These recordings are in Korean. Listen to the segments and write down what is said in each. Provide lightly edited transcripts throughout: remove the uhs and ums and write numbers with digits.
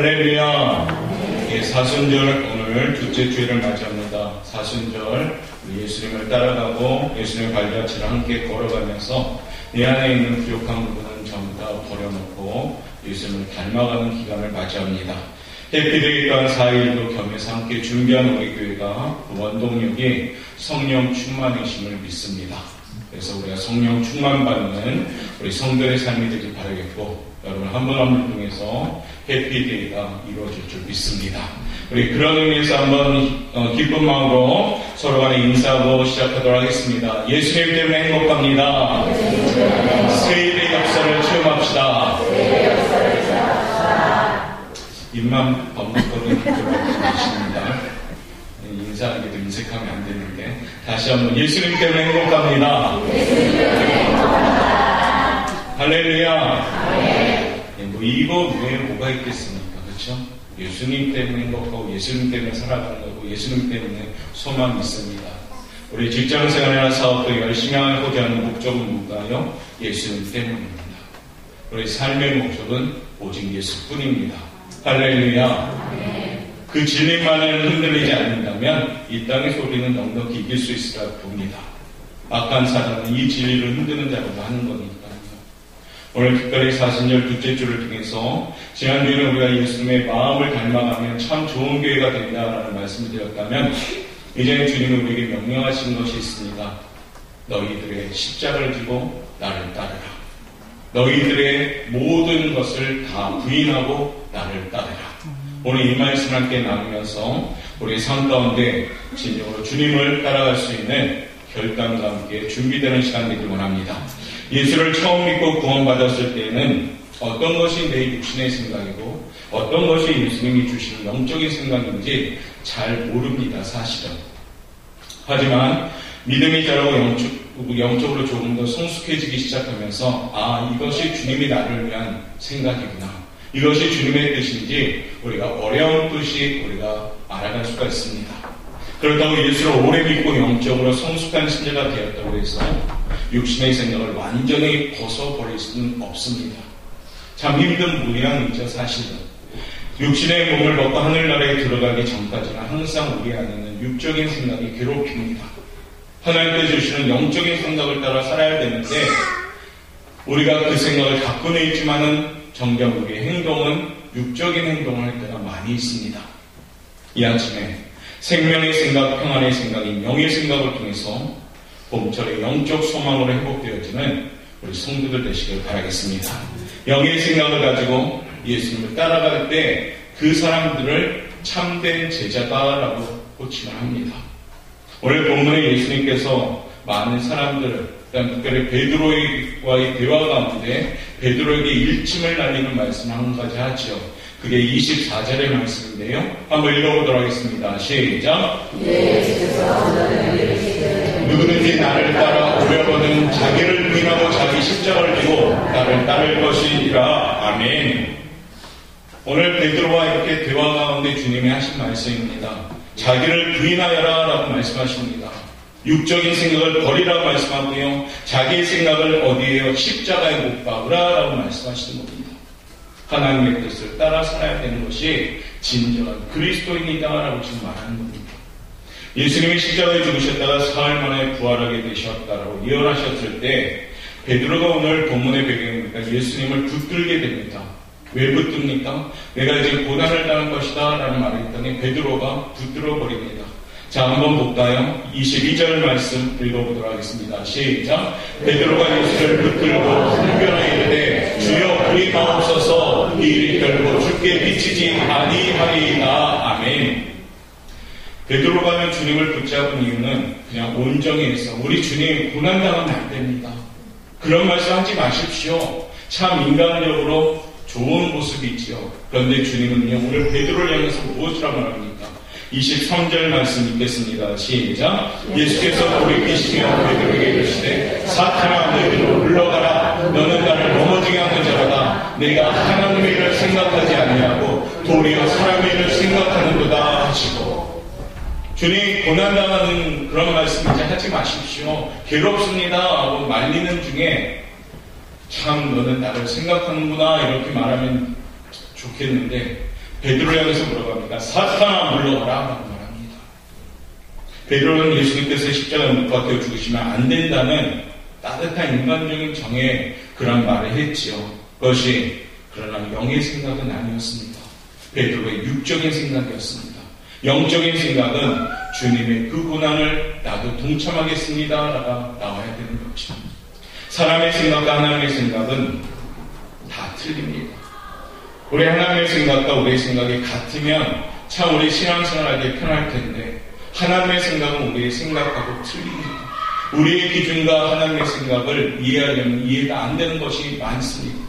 할렐루야. 예, 사순절 오늘 둘째 주일을 맞이합니다. 사순절 예수님을 따라가고 예수님의 발자취를 함께 걸어가면서 내 안에 있는 부족한 부분은 전부 다 버려놓고 예수님을 닮아가는 기간을 맞이합니다. 해피데이 또한 4일도 겸해서 함께 준비한 우리 교회가 그 원동력이 성령 충만이심을 믿습니다. 그래서 우리가 성령 충만받는 우리 성도의 삶이 되길 바라겠고, 여러분 한 분 한 분 통해서 해피데이가 이루어질 줄 믿습니다. 우리 그런 의미에서 한번 기쁜 마음으로 서로 간에 인사하고 시작하도록 하겠습니다. 예수님 때문에 행복합니다. 세일의 역사를 체험합시다. 입만 범벅거리는 계십니다. 인사하기도 인색하면 안 되는데 다시 한번 예수님 때문에 행복합니다. 할렐루야. 이거 외에 뭐가 있겠습니까? 그렇죠? 예수님 때문에 행복하고 예수님 때문에 살아가는 거고 예수님 때문에 소망이 있습니다. 우리 직장생활이나 사업도 열심히 하고자 하는 목적은 뭔가요? 예수님 때문입니다. 우리 삶의 목적은 오직 예수뿐입니다. 할렐루야. 그 진리만을 흔들리지 않는다면 이 땅에서 우리는 넉넉히 이길 수 있으리라 봅니다. 악한 사단은 이 진리를 흔드는 자라고 하는 거니까요. 오늘 특별히 사순절 둘째 주를 통해서 지난주에는 우리가 예수님의 마음을 닮아가면 참 좋은 교회가 된다라는 말씀을 드렸다면, 이제는 주님은 우리에게 명령하신 것이 있습니다. 너희들의 십자가를 지고 나를 따르라. 너희들의 모든 것을 다 부인하고 나를 따르라. 오늘 이 말씀을 함께 나누면서 우리 삶 가운데 진정으로 주님을 따라갈 수 있는 결단과 함께 준비되는 시간 되길 원합니다. 예수를 처음 믿고 구원받았을 때에는 어떤 것이 내 육신의 생각이고 어떤 것이 예수님이 주시는 영적인 생각인지 잘 모릅니다, 사실은. 하지만 믿음이 자라고 영적으로 조금 더 성숙해지기 시작하면서 이것이 주님이 나를 위한 생각이구나, 이것이 주님의 뜻인지 우리가 어려움듯이 우리가 알아갈 수가 있습니다. 그렇다고 예수를 오래 믿고 영적으로 성숙한 신자가 되었다고 해서 육신의 생각을 완전히 벗어버릴 수는 없습니다. 참 힘든 모양이죠, 사실은. 육신의 몸을 벗고 하늘나라에 들어가기 전까지는 항상 우리 안에는 육적인 생각이 괴롭힙니다. 하나님께서 주시는 영적인 생각을 따라 살아야 되는데 우리가 그 생각을 갖고는 있지만은 정작 우리의 행동은 육적인 행동을 할 때가 많이 있습니다. 이 아침에 생명의 생각, 평안의 생각인 영의 생각을 통해서 봄철의 영적 소망으로 회복되어지는 우리 성도들 되시길 바라겠습니다. 영의 생각을 가지고 예수님을 따라갈 때 그 사람들을 참된 제자다라고 호칭을 합니다. 오늘 본문에 예수님께서 많은 사람들, 특별히 베드로와의 대화 가운데 베드로에게 일침을 날리는 말씀을 한 가지 하죠. 그게 24절의 말씀인데요. 한번 읽어보도록 하겠습니다. 시작. 누구든지 나를 따라 오려거든 자기를 부인하고 자기 십자가를 지고 나를 따를 것이니라. 아멘. 오늘 베드로와 이렇게 대화 가운데 주님이 하신 말씀입니다. 자기를 부인하여라 라고 말씀하십니다. 육적인 생각을 버리라고 말씀하고요, 자기의 생각을 어디에요? 십자가에 못 박으라 라고 말씀하시는 겁니다. 하나님의 뜻을 따라 살아야 되는 것이 진정한 그리스도인이다 라고 지금 말하는 겁니다. 예수님이 십자가에 죽으셨다가 사흘 만에 부활하게 되셨다라고 예언하셨을 때 베드로가 오늘 본문의 배경입니다. 예수님을 붙들게 됩니다. 왜 붙듭니까? 내가 이제 고난을 당할 것이다 라는 말을 했더니 베드로가 붙들어 버립니다. 자, 한번 볼까요? 22절 말씀 읽어보도록 하겠습니다. 시작. 베드로가 예수를 붙들고 훈변하여 이르되 주여 그리 마옵소서, 이 일이 결코 주께 미치지 아니하리이다. 아멘. 베드로가 하면 주님을 붙잡은 이유는 그냥 온정히 해서 우리 주님 고난당하면 안 됩니다, 그런 말씀 하지 마십시오. 참 인간적으로 좋은 모습이 있지요. 그런데 주님은요, 오늘 베드로를 향해서 무엇이라고 말합니까? 23절 말씀 읽겠습니다. 시작. 예수께서 돌이키시며 베드로에게 이르시되 사탄아, 너희로 물러가라. 너는 나를 넘어지게 하는 자라다. 내가 하나님의 일을 생각하지 아니하고 도리어 사람의 일을 생각하는도다 하시고, 주님 고난당하는 그런 말씀 이제 하지 마십시오. 괴롭습니다 하고 말리는 중에 참 너는 나를 생각하는구나 이렇게 말하면 좋겠는데 베드로를 향해서 물어갑니다. 사탄아 물러가라 라고 말합니다. 베드로는 예수님께서 십자가에 못 박혀 죽으시면 안 된다는 따뜻한 인간적인 정에 그런 말을 했지요. 그것이 그러나 영의 생각은 아니었습니다. 베드로의 육적인 생각이었습니다. 영적인 생각은 주님의 그 고난을 나도 동참하겠습니다라고 나와야 되는 거죠. 사람의 생각과 하나님의 생각은 다 틀립니다. 우리 하나님의 생각과 우리의 생각이 같으면 참 우리 신앙생활하기 편할 텐데 하나님의 생각은 우리의 생각하고 틀립니다. 우리의 기준과 하나님의 생각을 이해하려면 이해가 안 되는 것이 많습니다.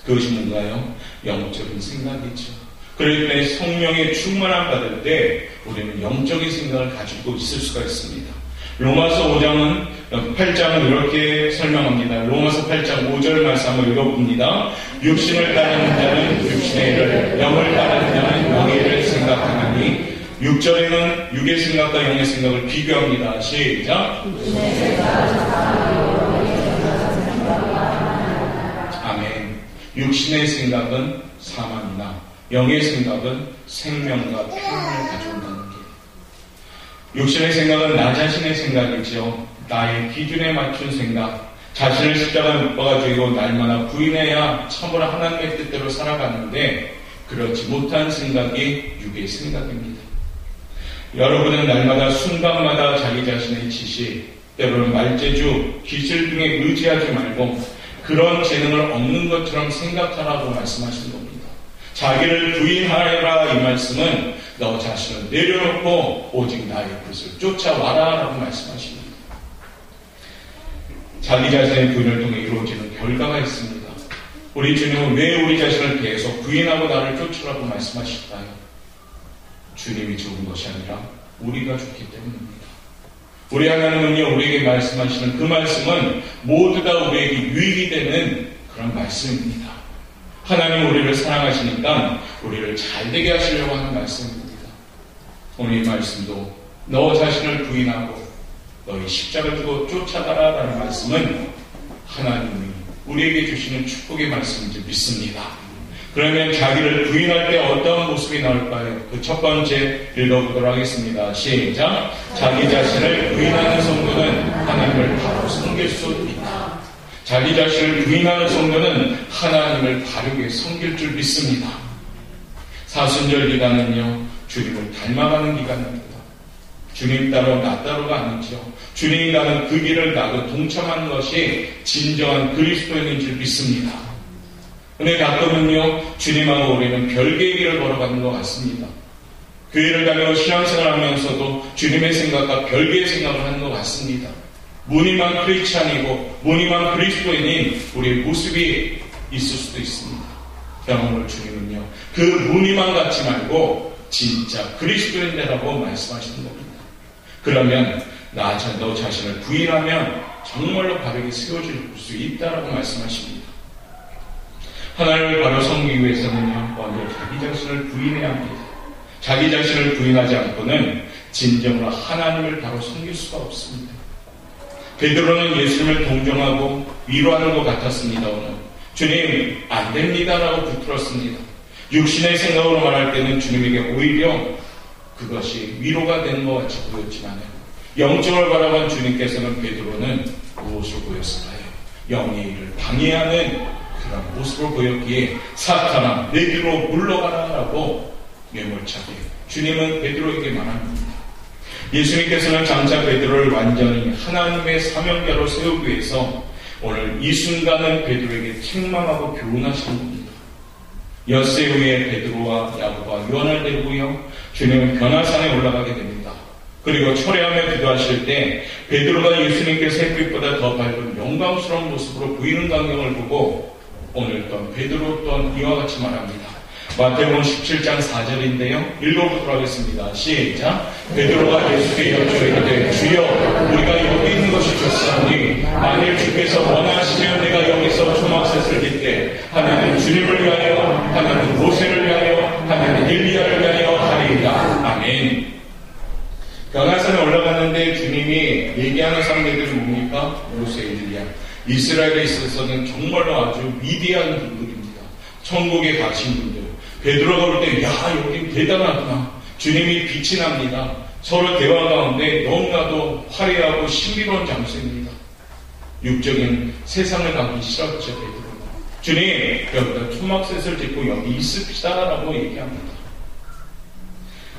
그것이 뭔가요? 영적인 생각이죠. 그렇기 때문에 성령의 충만함 받을 때 우리는 영적인 생각을 가지고 있을 수가 있습니다. 로마서 8장은 이렇게 설명합니다. 로마서 8장 5절 말씀 한번 읽어봅니다. 육신을 따르는 자는 육신의 일을, 영을 따르는 자는 영의 일을 생각하나니 6절에는 육의 생각과 영의 생각을 비교합니다. 시작. 아멘. 육신의 생각은 사망이나 영의 생각은 생명과 평안을 가져온다는 게. 육신의 생각은 나 자신의 생각이죠. 나의 기준에 맞춘 생각. 자신을 십자가에 못 박아 죽이고 날마다 부인해야 참으로 하나님의 뜻대로 살아가는데 그렇지 못한 생각이 육의 생각입니다. 여러분은 날마다 순간마다 자기 자신의 지식, 때로는 말재주, 기질 등에 의지하지 말고 그런 재능을 얻는 것처럼 생각하라고 말씀하신 겁니다. 자기를 부인하라 이 말씀은 너 자신을 내려놓고 오직 나의 뜻을 쫓아와라 라고 말씀하십니다. 자기 자신의 부인을 통해 이루어지는 결과가 있습니다. 우리 주님은 왜 우리 자신을 계속 부인하고 나를 쫓으라고 말씀하실까요? 주님이 죽은 것이 아니라 우리가 죽기 때문입니다. 우리 하나님은요, 우리에게 말씀하시는 그 말씀은 모두 다 우리에게 유익이 되는 그런 말씀입니다. 하나님 우리를 사랑하시니까 우리를 잘되게 하시려고 하는 말씀입니다. 오늘 이 말씀도 너 자신을 부인하고 너희 십자가를 두고 쫓아가라 라는 말씀은 하나님이 우리에게 주시는 축복의 말씀인 줄 믿습니다. 그러면 자기를 부인할 때 어떤 모습이 나올까요? 그 첫 번째 읽어보도록 하겠습니다. 시작. 자기 자신을 부인하는 성도는 하나님을 바로 섬길 수 있다. 자기 자신을 부인하는 성도는 하나님을 바르게 섬길 줄 믿습니다. 사순절 기간은요, 주님을 닮아가는 기간입니다. 주님 따로 나 따로가 아니죠. 주님이 가는 그 길을 나도 동참하는 것이 진정한 그리스도인인 줄 믿습니다. 근데 가끔은요, 주님하고 우리는 별개의 길을 걸어가는 것 같습니다. 교회를 다니고 신앙생활 하면서도 주님의 생각과 별개의 생각을 하는 것 같습니다. 무늬만 크리스찬이고 무늬만 그리스도인인 우리의 모습이 있을 수도 있습니다. 그러나 오늘 주님은요, 그 무늬만 갖지 말고 진짜 그리스도인이라고 말씀하시는 겁니다. 그러면 너 자신을 부인하면 정말로 바르게 세워질 수 있다라고 말씀하십니다. 하나님을 바로 섬기기 위해서는요, 먼저 자기 자신을 부인해야 합니다. 자기 자신을 부인하지 않고는 진정으로 하나님을 바로 섬길 수가 없습니다. 베드로는 예수님을 동정하고 위로하는 것 같았습니다. 오늘 주님 안 됩니다라고 붙들었습니다. 육신의 생각으로 말할 때는 주님에게 오히려 그것이 위로가 되는 것 같이 보였지만 영적을 바라본 주님께서는 베드로는 무엇을 보였을까요? 영의 일을 방해하는 그런 모습을 보였기에 사탄아 내게로 물러가라 라고 매몰차게 주님은 베드로에게 말합니다. 예수님께서는 장차 베드로를 완전히 하나님의 사명자로 세우기 위해서 오늘 이 순간은 베드로에게 책망하고 교훈하시는 겁니다. 엿새 후에 베드로와 야고보와 요한을 데리고요, 주님은 변화산에 올라가게 됩니다. 그리고 철회하며 기도하실 때 베드로가 예수님께서 햇빛보다 더 밝은 영광스러운 모습으로 보이는 광경을 보고 오늘 또한 베드로 또한 이와 같이 말합니다. 마태복음 17장 4절인데요. 읽어보도록 하겠습니다. 시작. 베드로가 예수께 여쭈이르되 주여 우리가 여기 있는 것이 좋사오니 만일 주께서 원하시면 내가 여기서 초막셋을 깃때 하나는 주님을 위하여 하나는 모세를 위하여 하나는 엘리야를 위하여 하리이다. 아멘. 변화산에 올라갔는데 주님이 얘기하는 상대들이 뭡니까? 모세, 엘리야. 이스라엘에 있어서는 정말로 아주 위대한 분들입니다. 천국에 가신 분들. 베드로가 볼 때, 야, 여긴 대단하구나. 주님이 빛이 납니다. 서로 대화 가운데 너무나도 화려하고 신비로운 장소입니다. 육적인 세상을 가기 싫었죠, 베드로가. 주님, 여기다 초막셋을 짓고 여기 있읍시다라고 얘기합니다.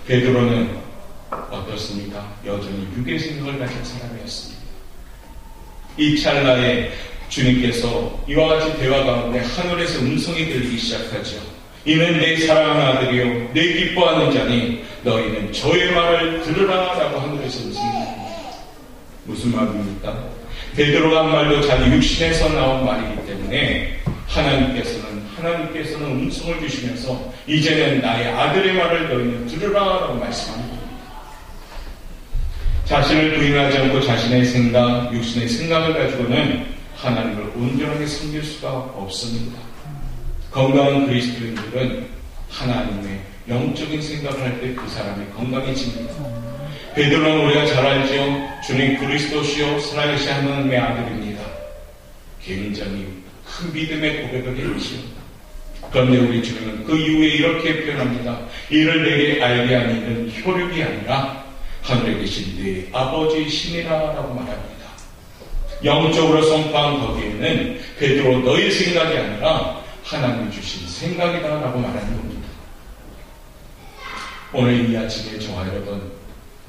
베드로는 어떻습니까? 여전히 육의 생각을 가진 사람이었습니다. 이 찰나에 주님께서 이와 같이 대화 가운데 하늘에서 음성이 들리기 시작하죠. 이는 내 사랑하는 아들이요 내 기뻐하는 자니 너희는 저의 말을 들으라 라고 하늘에서 음성이 들립니다. 무슨 말입니까? 베드로가 한 말도 자기 육신에서 나온 말이기 때문에 하나님께서는 음성을 주시면서 이제는 나의 아들의 말을 너희는 들으라 라고 말씀합니다. 자신을 부인하지 않고 자신의 생각, 육신의 생각을 가지고는 하나님을 온전하게 섬길 수가 없습니다. 건강한 그리스도인들은 하나님의 영적인 생각을 할 때 그 사람이 건강해집니다. 베드로는 우리가 잘 알죠. 주님 그리스도시요 살아계신 하나님의 아들입니다. 굉장히 큰 믿음의 고백을 했지요. 그런데 우리 주님은 그 이후에 이렇게 표현합니다. 이를 내게 알게 하는 이는 혈육이 아니라 하늘에 계신 네 아버지의 신이라고 말합니다. 영적으로 선포한 거기에는 베드로 너의 생각이 아니라 하나님이 주신 생각이다라고 말하는 겁니다. 오늘 이 아침에 저와 여러분,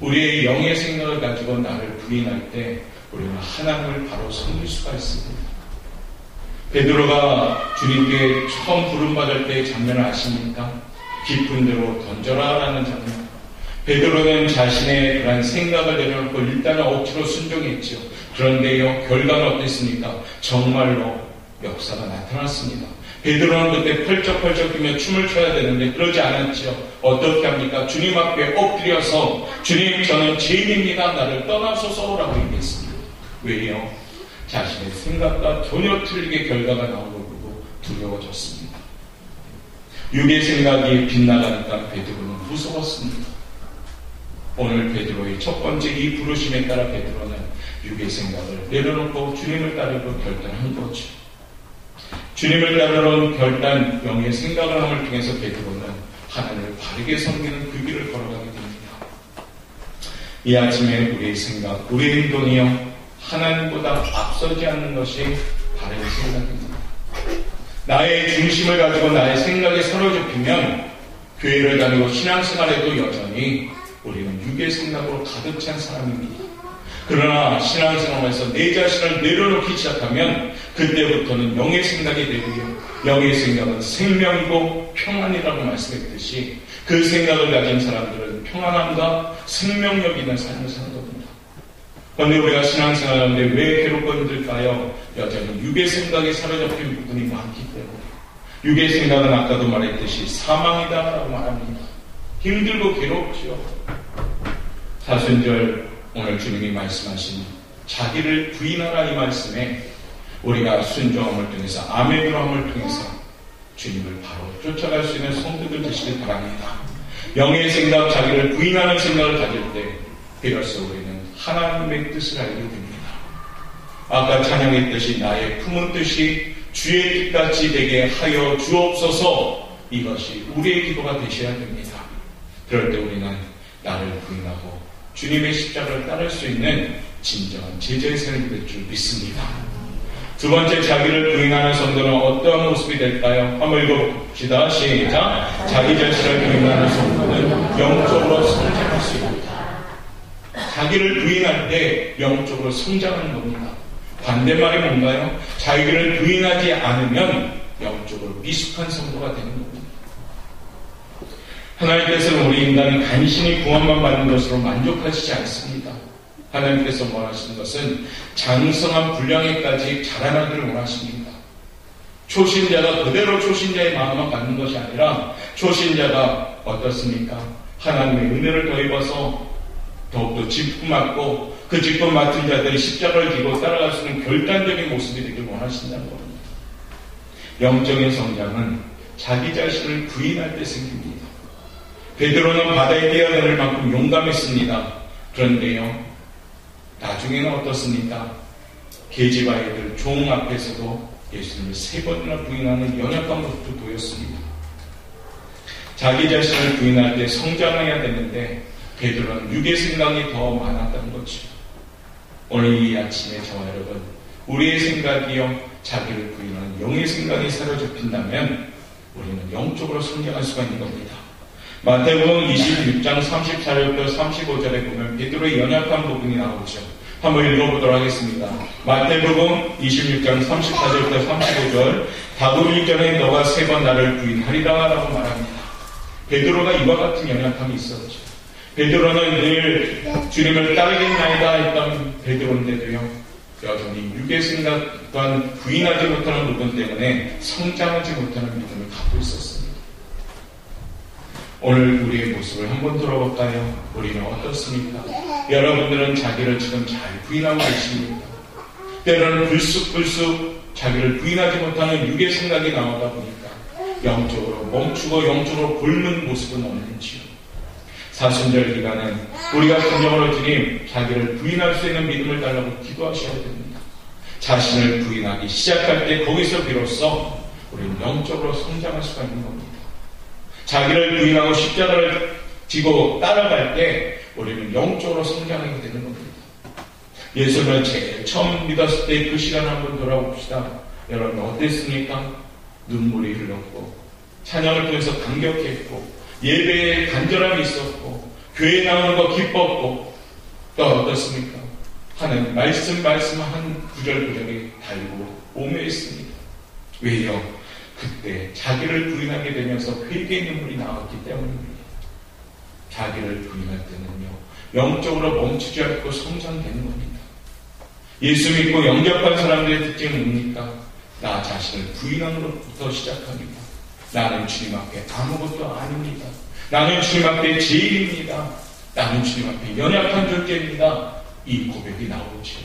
우리의 영의 생각을 가지고 나를 부인할 때 우리는 하나님을 바로 섬길 수가 있습니다. 베드로가 주님께 처음 부름받을 때의 장면을 아십니까? 깊은 데로 던져라라는 장면. 베드로는 자신의 그런 생각을 내려놓고 일단은 억지로 순종했죠. 그런데요, 결과는 어땠습니까? 정말로 역사가 나타났습니다. 베드로는 그때 펄쩍펄쩍 뛰며 춤을 춰야 되는데 그러지 않았죠. 어떻게 합니까? 주님 앞에 엎드려서 주님 저는 죄인입니다. 나를 떠나소서라고 얘기했습니다. 왜요? 자신의 생각과 전혀 틀리게 결과가 나온 걸 보고 두려워졌습니다. 육의 생각이 빗나가니까 베드로는 무서웠습니다. 오늘 베드로의 첫 번째 이 부르심에 따라 베드로는 육의 생각을 내려놓고 주님을 따르고 결단한 거죠. 주님을 따르는 결단, 영의 생각을 함을 통해서 베드로는 하나님을 바르게 섬기는 그 길을 걸어가게 됩니다. 이 아침에 우리의 생각, 우리의 행동이요 하나님보다 앞서지 않는 것이 바른 생각입니다. 나의 중심을 가지고 나의 생각에 사로잡히면 교회를 다니고 신앙생활에도 여전히 우리는 육의 생각으로 가득 찬 사람입니다. 그러나 신앙생활에서 내 자신을 내려놓기 시작하면 그때부터는 영의 생각이 되고요. 영의 생각은 생명이고 평안이라고 말씀했듯이 그 생각을 가진 사람들은 평안함과 생명력 있는 삶을 사는 겁니다. 그런데 우리가 신앙생활하는데 왜 괴롭고 힘들까요? 여전히 육의 생각에 사로잡힌 부분이 많기 때문에. 육의 생각은 아까도 말했듯이 사망이다라고 말합니다. 힘들고 괴롭죠. 사순절 오늘 주님이 말씀하신 자기를 부인하라 이 말씀에 우리가 순종함을 통해서 아멘으로함을 통해서 주님을 바로 쫓아갈 수 있는 성도들 되시길 바랍니다. 영의 생각, 자기를 부인하는 생각을 가질 때 비로소 우리는 하나님의 뜻을 알게 됩니다. 아까 찬양했듯이 나의 품은 뜻이 주의 뜻같이 되게 하여 주옵소서, 이것이 우리의 기도가 되셔야 됩니다. 그럴 때 우리는 나를 부인하고 주님의 십자가를 따를 수 있는 진정한 제자의 삶이 될 줄 믿습니다. 두 번째, 자기를 부인하는 성도는 어떠한 모습이 될까요? 한번 읽어봅시다. 시작. 자기 자신을 부인하는 성도는 영적으로 성장할 수 있다. 자기를 부인할 때 영적으로 성장하는 겁니다. 반대말이 뭔가요? 자기를 부인하지 않으면 영적으로 미숙한 성도가 되는 겁니다. 하나님께서는 우리 인간이 간신히 구원만 받는 것으로 만족하시지 않습니다. 하나님께서 원하시는 것은 장성한 분량에까지 자라나기를 원하십니다. 초신자가 그대로 초신자의 마음만 갖는 것이 아니라 초신자가 어떻습니까? 하나님의 은혜를 더입어서 더욱더 직분 맡고 그 직분 맡은 자들이 십자가를 지고 따라갈 수 있는 결단적인 모습이 되길 원하신다는 겁니다. 영적인 성장은 자기 자신을 부인할 때 생깁니다. 베드로는 바다에 뛰어내릴 만큼 용감했습니다. 그런데요, 나중에는 어떻습니까? 계집아이들 종 앞에서도 예수님을 3번이나 부인하는 연약한 모습도 보였습니다. 자기 자신을 부인할 때 성장해야 되는데 베드로는 육의 생각이 더 많았던 거죠. 오늘 이 아침에 저와 여러분, 우리의 생각이요 자기를 부인하는 영의 생각이 사로잡힌다면 우리는 영적으로 성장할 수가 있는 겁니다. 마태복음 26장 34절부터 35절에 보면 베드로의 연약한 부분이 나오죠. 한번 읽어보도록 하겠습니다. 마태복음 26장 34절부터 35절. 다구리 전에 너가 3번 나를 부인하리라 라고 말합니다. 베드로가 이와 같은 연약함이 있었죠. 베드로는 늘 주님을 따르겠나이다 했던 베드로인데도요, 여전히 육의 생각과 부인하지 못하는 부분 때문에 성장하지 못하는 믿음을 갖고 있었습니다. 오늘 우리의 모습을 한번 돌아볼까요? 우리는 어떻습니까? 여러분들은 자기를 지금 잘 부인하고 계십니까? 때로는 불쑥불쑥 자기를 부인하지 못하는 육의 생각이 나오다 보니까 영적으로 멈추고 영적으로 곪는 모습은 없는지요? 사순절 기간은 우리가 진정으로 주님 자기를 부인할 수 있는 믿음을 달라고 기도하셔야 됩니다. 자신을 부인하기 시작할 때 거기서 비로소 우리는 영적으로 성장할 수가 있는 겁니다. 자기를 부인하고 십자가를 지고 따라갈 때 우리는 영적으로 성장하게 되는 겁니다. 예수를 제일 처음 믿었을 때 그 시간 한번 돌아봅시다. 여러분 어땠습니까? 눈물이 흘렀고 찬양을 통해서 감격했고 예배에 간절함이 있었고 교회 나오는 거 기뻤고 또 어떻습니까? 하는 말씀 한 구절구절이 달고 오묘했습니다. 왜요? 그때 자기를 부인하게 되면서 회개의 눈물이 나왔기 때문입니다. 자기를 부인할 때는요 영적으로 멈추지 않고 성장되는 겁니다. 예수 믿고 영접한 사람들의 특징은 뭡니까? 나 자신을 부인함으로부터 시작합니다. 나는 주님 앞에 아무것도 아닙니다. 나는 주님 앞에 죄인입니다. 나는 주님 앞에 연약한 존재입니다. 이 고백이 나오죠.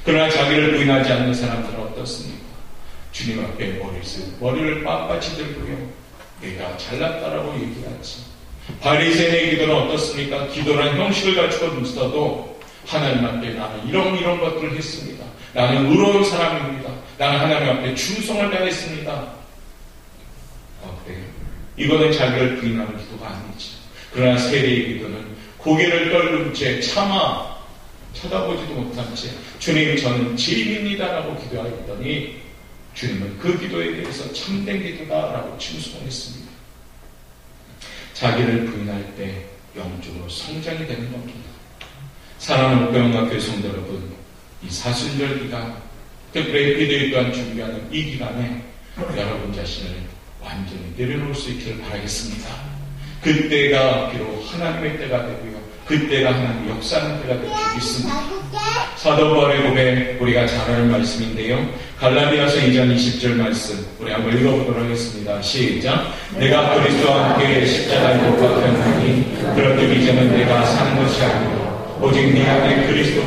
그러나 자기를 부인하지 않는 사람들은 어떻습니까? 주님 앞에 머리를 빳빳이 들고요. 내가 잘났다라고 얘기하지. 바리새인의 기도는 어떻습니까? 기도란 형식을 갖추고 있어도 하나님 앞에 나는 이런 것들을 했습니다. 나는 의로운 사람입니다. 나는 하나님 앞에 충성을 다했습니다. 어때요? 이거는 자기를 부인하는 기도가 아니지. 그러나 세례의 기도는 고개를 떨군 채 차마 쳐다보지도 못한 채 주님 저는 죄인입니다라고 기도하였더니 주님은 그 기도에 대해서 참된 기도다라고 칭송했습니다. 자기를 부인할 때 영적으로 성장이 되는 겁니다. 사랑하는 목회원학교의 성도 여러분, 이 사순절 기간, 특별히 기도회 또한 준비하는 이 기간에 여러분 자신을 완전히 내려놓을 수 있기를 바라겠습니다. 그때가 비록 하나님의 때가 되고요. 그때가 하나님의 역사하는 때가 될 줄 믿습니다. 사도 바울의 고백, 우리가 잘 아는 말씀인데요. 갈라디아서 2장 20절 말씀 우리 한번 읽어보도록 하겠습니다. 시작. 내가 그리스도와 함께 십자가에 못 박혔나니 그렇듯 이제는 내가 사는 것이 아니고 오직 내 안에 그리스도